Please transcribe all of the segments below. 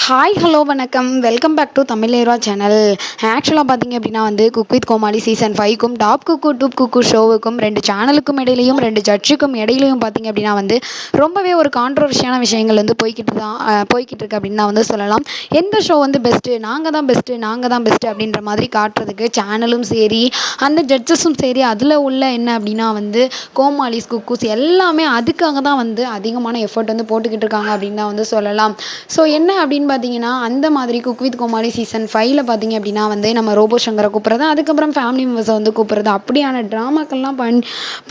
Hi hello வணக்கம் welcome back to Tamizhera channel. ஆக்சுவலாக பார்த்தீங்க அப்படின்னா வந்து குக் வித் கோமாளி சீசன் 5க்கும் டாப் குக்கு டூப் குக்கு ஷோவுக்கும் 2 சேனலுக்கும் இடையிலையும் 2 ஜட்ஜுக்கும் இடையிலையும் பார்த்தீங்க அப்படின்னா வந்து ரொம்பவே ஒரு கான்ட்ரவர்ஷியான விஷயங்கள் வந்து போய்கிட்டு இருக்கு அப்படின்னு தான் வந்து சொல்லலாம். எந்த ஷோ வந்து பெஸ்ட்டு, நாங்கள் தான் பெஸ்ட்டு அப்படின்ற மாதிரி காட்டுறதுக்கு சேனலும் சரி அந்த ஜட்ஜஸும் சரி அதில் உள்ள என்ன அப்படின்னா வந்து கோமாளிஸ் குக்கூஸ் எல்லாமே அதுக்காக தான் வந்து அதிகமான எஃபர்ட் வந்து போட்டுக்கிட்டு இருக்காங்க அப்படின்னு தான் வந்து சொல்லலாம். ஸோ என்ன அப்படின்னு பார்த்தீங்கன்னா அந்த மாதிரி குக் வித் கோமாளி சீசன் 5ல் பார்த்தீங்க அப்படின்னா வந்து நம்ம ரோபோ சங்கரை கூப்பிட்றது, அதுக்கப்புறம் ஃபேமிலி மெம்பர்ஸை வந்து கூப்பிட்றது, அப்படியான ட்ராமாக்கள்லாம்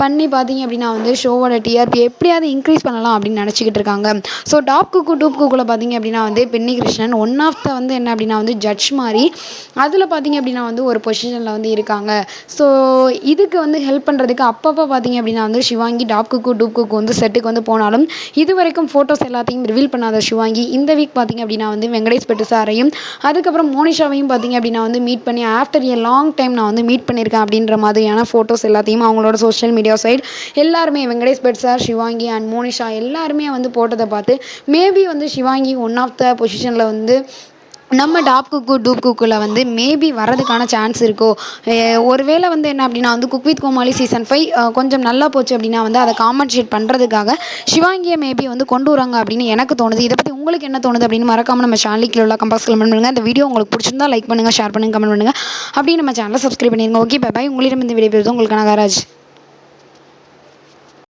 பண்ணி பார்த்தீங்க அப்படின்னா வந்து ஷோவோட டிஆர்பி எப்படியாவது இன்க்ரீஸ் பண்ணலாம் அப்படின்னு நினச்சிக்கிட்டு இருக்காங்க. ஸோ டாப் குக்கு டூப் குக்கில் பார்த்தீங்க அப்படின்னா வந்து பென்னி கிருஷ்ணன் ஒன் ஆஃப் த வந்து என்ன அப்படின்னா வந்து ஜட்ஜ் மாதிரி அதில் பார்த்தீங்க அப்படின்னா வந்து ஒரு பொசிஷனில் வந்து இருக்காங்க. ஸோ இதுக்கு வந்து ஹெல்ப் பண்ணுறதுக்கு அப்பப்போ பார்த்தீங்க அப்படின்னா வந்து Shivangi top cook dupe cook வந்து செட்டுக்கு வந்து போனாலும் இது வரைக்கும் ஃபோட்டோஸ் எல்லாத்தையும் ரிவீல் பண்ணாத சிவாங்கி இந்த வீக் பார்த்தீங்க அப்படின்னா வந்து வெங்கடேஷ் பெட்டு சாரையும் அதுக்கப்புறம் மோனிஷாவையும் பார்த்தீங்க அப்படின்னா வந்து மீட் பண்ணி ஆஃப்டர் எ லாங் டைம் நான் வந்து மீட் பண்ணியிருக்கேன் அப்படின்ற மாதிரியான ஃபோட்டோஸ் எல்லாத்தையும் அவங்களோட சோஷியல் மீடியா சைடு எல்லாருமே வெங்கடேஷ் பெட் சார், சிவாங்கி அண்ட் மோனிஷா எல்லாருமே வந்து போட்டதை பார்த்து மேபி வந்து சிவாங்கி ஒன் ஆஃப் த பொசிஷனில் வந்து நம்ம டாப் குக்கு டூப் குக்கில் வந்து மேபி வரதுக்கான சான்ஸ் இருக்கோ. ஒருவேளை வந்து என்ன அப்படின்னா வந்து குக் வித் கோமாளி சீசன் 5 கொஞ்சம் நல்லா போச்சு அப்படின்னா வந்து அதை காம்பன்சேட் பண்ணுறதுக்காக சிவாங்கியை மேபி வந்து கொண்டு வராங்க அப்படின்னு எனக்கு தோணுது. இதை பற்றி உங்களுக்கு என்ன தோணுது அப்படின்னு மறக்காமல் நம்ம சேனலுக்கு உள்ள கம்பாக்ஸ் கமெண்ட் பண்ணுங்கள். இந்த வீடியோ உங்களுக்கு பிடிச்சிருந்தா லைக் பண்ணுங்கள், ஷேர் பண்ணுங்கள், கமெண்ட் பண்ணுங்கள். அப்படியே நம்ம சேனலை சப்ஸ்கிரைப் பண்ணிடுங்க. Okay bye. உங்களிடம் இந்த வீடியோ பெறுவது உங்களுக்கான கராஜ்.